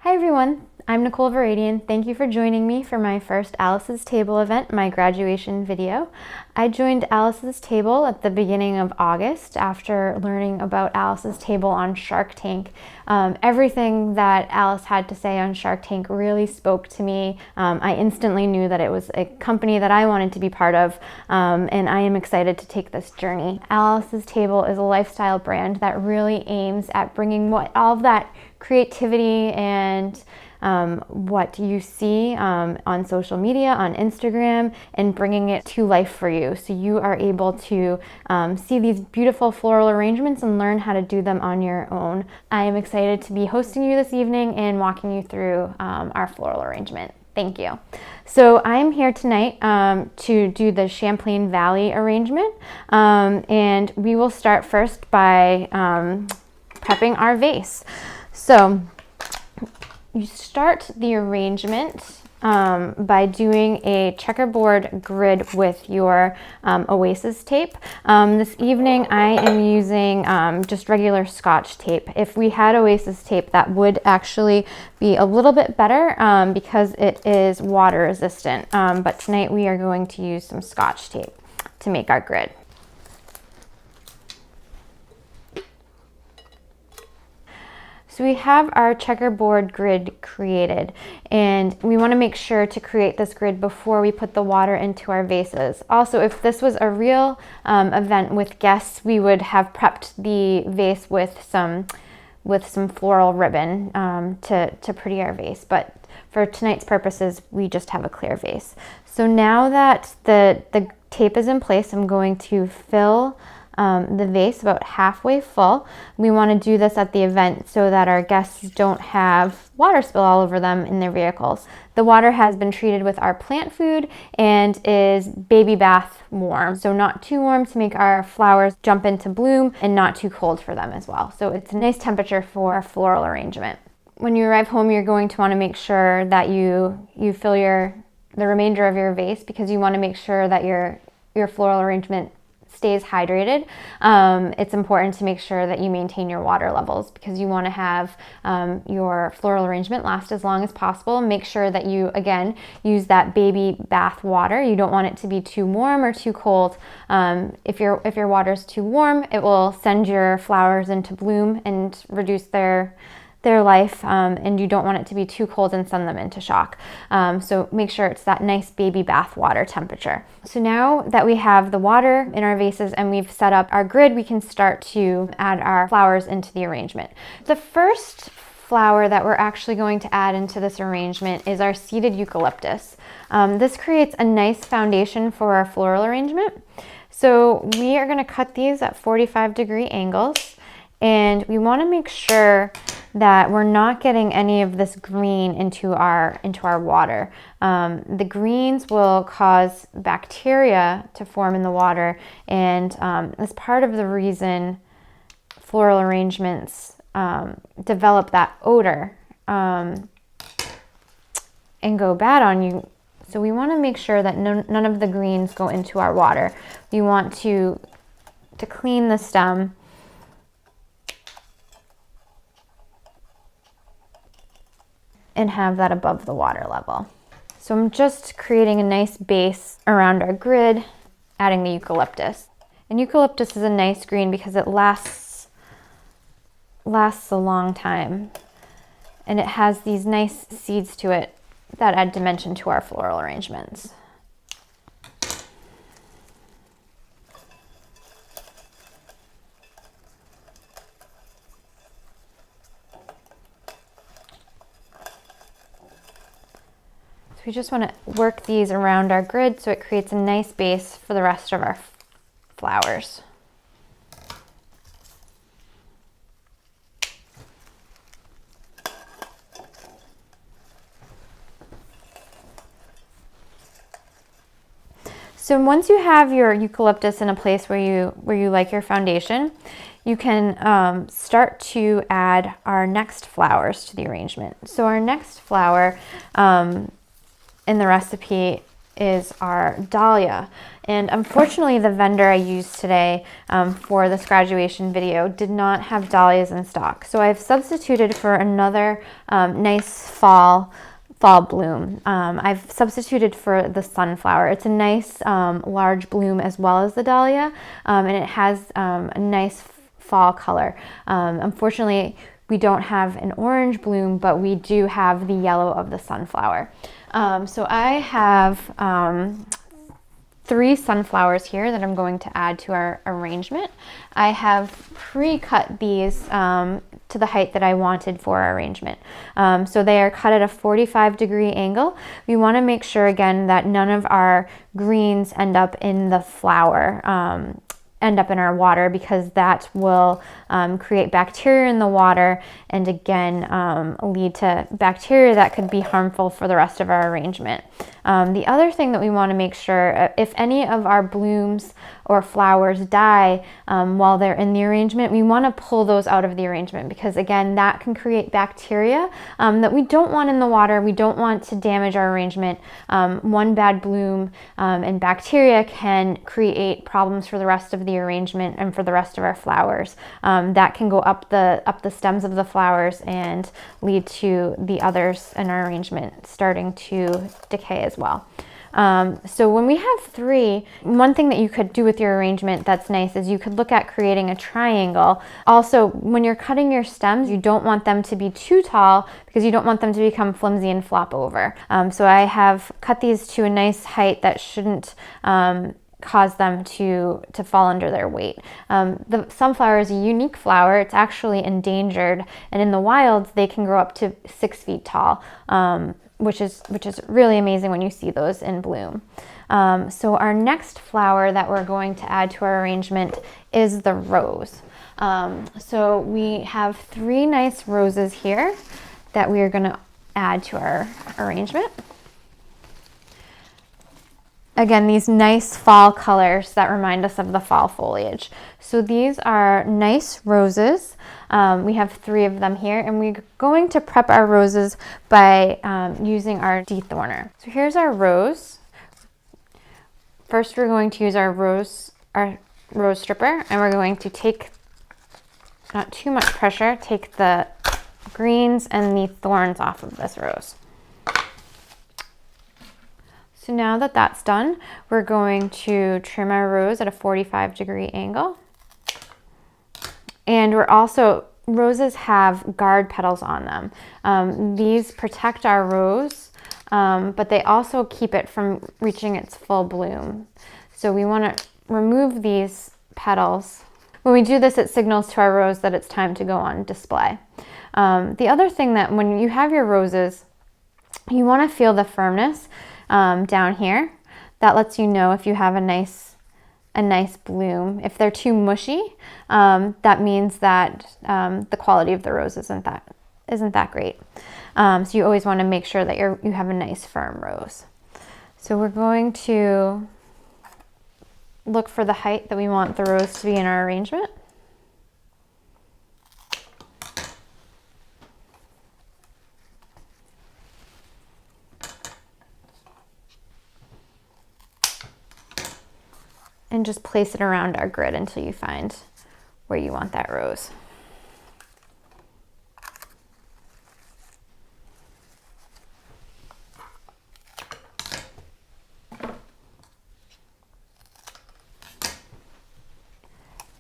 Hi everyone, I'm Nicole Varadian. Thank you for joining me for my first Alice's Table event, my graduation video. I joined Alice's Table at the beginning of August after learning about Alice's Table on Shark Tank. Everything that Alice had to say on Shark Tank really spoke to me. I instantly knew that it was a company that I wanted to be part of, and I am excited to take this journey. Alice's Table is a lifestyle brand that really aims at bringing all of that creativity and what you see on social media, on Instagram, and bringing it to life for you. So you are able to see these beautiful floral arrangements and learn how to do them on your own. I am excited to be hosting you this evening and walking you through our floral arrangement. Thank you. So I'm here tonight to do the Champlain Valley arrangement, and we will start first by prepping our vase. So you start the arrangement by doing a checkerboard grid with your Oasis tape. This evening I am using just regular Scotch tape. If we had Oasis tape, that would actually be a little bit better because it is water resistant. But tonight we are going to use some Scotch tape to make our grid. So we have our checkerboard grid created, and we want to make sure to create this grid before we put the water into our vases. Also, if this was a real event with guests, we would have prepped the vase with some floral ribbon to pretty our vase. But for tonight's purposes, we just have a clear vase. So now that the tape is in place, I'm going to fill the vase about halfway full. We want to do this at the event so that our guests don't have water spill all over them in their vehicles. The water has been treated with our plant food and is baby bath warm. So not too warm to make our flowers jump into bloom and not too cold for them as well. So it's a nice temperature for a floral arrangement. When you arrive home, you're going to want to make sure that you fill the remainder of your vase, because you want to make sure that your floral arrangement stays hydrated. It's important to make sure that you maintain your water levels, because you want to have your floral arrangement last as long as possible. Make sure that you, again, use that baby bath water. You don't want it to be too warm or too cold. If your water is too warm, it will send your flowers into bloom and reduce their life, and you don't want it to be too cold and send them into shock. So make sure it's that nice baby bath water temperature. So now that we have the water in our vases and we've set up our grid, we can start to add our flowers into the arrangement. The first flower that we're actually going to add into this arrangement is our seeded eucalyptus. This creates a nice foundation for our floral arrangement. So we are going to cut these at 45-degree angles, and we want to make sure that we're not getting any of this green into our water. The greens will cause bacteria to form in the water, and as part of the reason floral arrangements develop that odor and go bad on you. So we want to make sure that none of the greens go into our water. We want to clean the stem and have that above the water level. So I'm just creating a nice base around our grid, adding the eucalyptus. And eucalyptus is a nice green because it lasts a long time. And it has these nice seeds to it that add dimension to our floral arrangements. We just want to work these around our grid so it creates a nice base for the rest of our flowers. So once you have your eucalyptus in a place where you like your foundation, you can start to add our next flowers to the arrangement. So our next flower in the recipe is our dahlia. And unfortunately, the vendor I used today for this graduation video did not have dahlias in stock. So I've substituted for another nice fall bloom. I've substituted for the sunflower. It's a nice large bloom as well as the dahlia, and it has a nice fall color. Unfortunately, we don't have an orange bloom, but we do have the yellow of the sunflower. So I have 3 sunflowers here that I'm going to add to our arrangement. I have pre-cut these to the height that I wanted for our arrangement. So they are cut at a 45-degree angle. We want to make sure again that none of our greens end up in the flower, end up in our water, because that will create bacteria in the water and again lead to bacteria that could be harmful for the rest of our arrangement. The other thing that we want to make sure, if any of our blooms or flowers die while they're in the arrangement, we want to pull those out of the arrangement, because again, that can create bacteria that we don't want in the water. We don't want to damage our arrangement. One bad bloom and bacteria can create problems for the rest of the arrangement and for the rest of our flowers. That can go up the stems of the flowers and lead to the others in our arrangement starting to decay as well. So when we have 3, one thing that you could do with your arrangement that's nice is you could look at creating a triangle. Also, when you're cutting your stems, you don't want them to be too tall because you don't want them to become flimsy and flop over. So I have cut these to a nice height that shouldn't cause them to fall under their weight. The sunflower is a unique flower. It's actually endangered, and in the wild, they can grow up to 6 feet tall. Which is really amazing when you see those in bloom. So our next flower that we're going to add to our arrangement is the rose. So we have 3 nice roses here that we are going to add to our arrangement. Again, these nice fall colors that remind us of the fall foliage. So these are nice roses. We have 3 of them here, and we're going to prep our roses by using our dethorner. So here's our rose. First, we're going to use our rose stripper, and we're going to take, not too much pressure, take the greens and the thorns off of this rose. So now that that's done, we're going to trim our rose at a 45-degree angle. And roses have guard petals on them. These protect our rose, but they also keep it from reaching its full bloom. So we want to remove these petals. When we do this, it signals to our rose that it's time to go on display. The other thing that when you have your roses, you want to feel the firmness down here. That lets you know if you have a nice bloom. If they're too mushy, that means that the quality of the rose isn't that great. So you always want to make sure that you have a nice firm rose. So we're going to look for the height that we want the rose to be in our arrangement. And just place it around our grid until you find where you want that rose.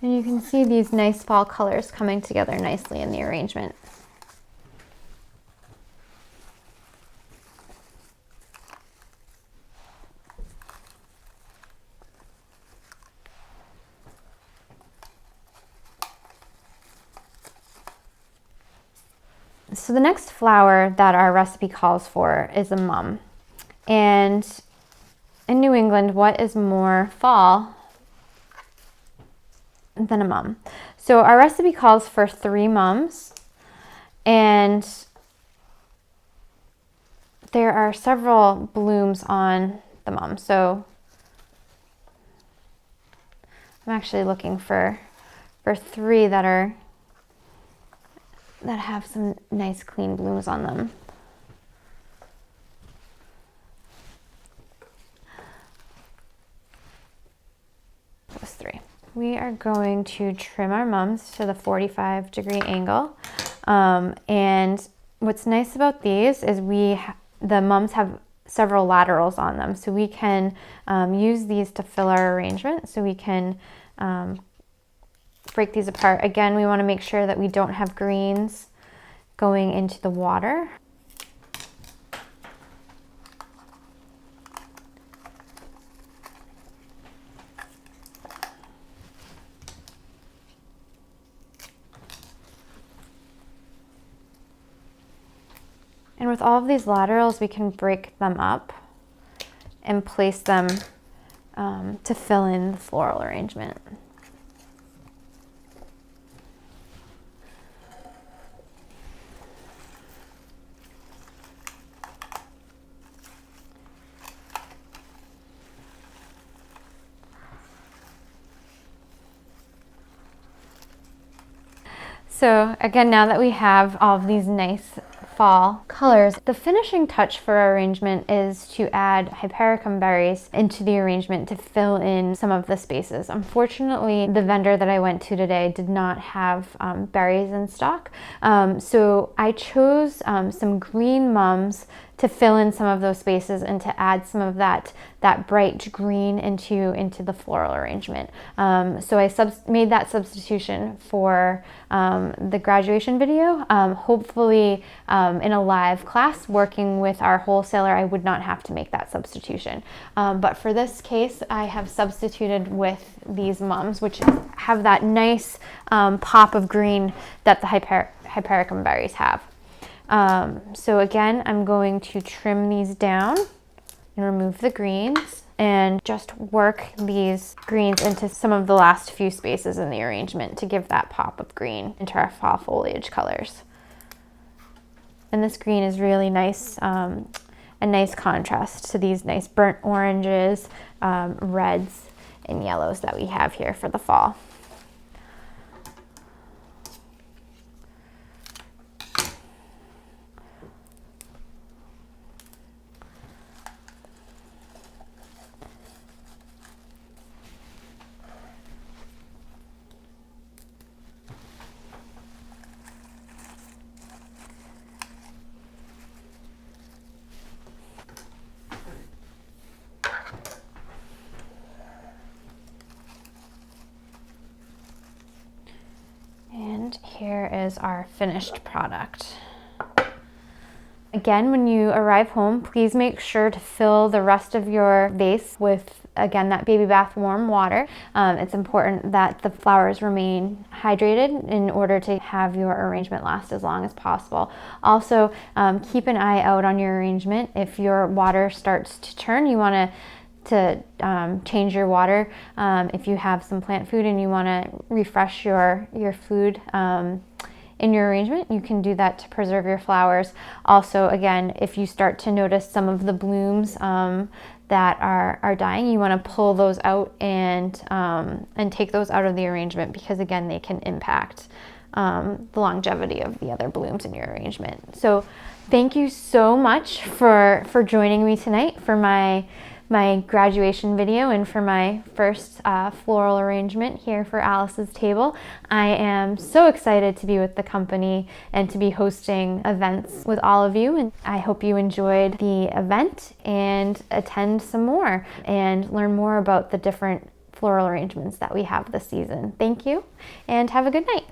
And you can see these nice fall colors coming together nicely in the arrangement. So the next flower that our recipe calls for is a mum. And in New England, what is more fall than a mum? So our recipe calls for 3 mums, and there are several blooms on the mum. So I'm actually looking for 3 that have some nice clean blooms on them. we are going to trim our mums to the 45-degree angle. And what's nice about these is the mums have several laterals on them, so we can use these to fill our arrangement. So we can break these apart. Again, we want to make sure that we don't have greens going into the water. And with all of these laterals, we can break them up and place them to fill in the floral arrangement. So again, now that we have all of these nice fall colors, the finishing touch for our arrangement is to add hypericum berries into the arrangement to fill in some of the spaces. Unfortunately, the vendor that I went to today did not have berries in stock. So I chose some green mums to fill in some of those spaces and to add some of that bright green into the floral arrangement. So I made that substitution for the graduation video. Hopefully in a live class working with our wholesaler, I would not have to make that substitution. But for this case, I have substituted with these mums, which have that nice pop of green that the hypericum berries have. So again, I'm going to trim these down and remove the greens and just work these greens into some of the last few spaces in the arrangement to give that pop of green into our fall foliage colors. And this green is really nice, a nice contrast to these nice burnt oranges, reds, and yellows that we have here for the fall. And here is our finished product. Again, when you arrive home, please make sure to fill the rest of your vase with, again, that baby bath warm water. It's important that the flowers remain hydrated in order to have your arrangement last as long as possible. Also, keep an eye out on your arrangement. If your water starts to turn, you want to change your water. If you have some plant food and you want to refresh your food in your arrangement, you can do that to preserve your flowers. Also, again, if you start to notice some of the blooms that are dying, you want to pull those out and take those out of the arrangement, because again, they can impact the longevity of the other blooms in your arrangement. So thank you so much for joining me tonight for my graduation video and for my first floral arrangement here for Alice's Table. I am so excited to be with the company and to be hosting events with all of you, and I hope you enjoyed the event and attend some more and learn more about the different floral arrangements that we have this season. Thank you and have a good night.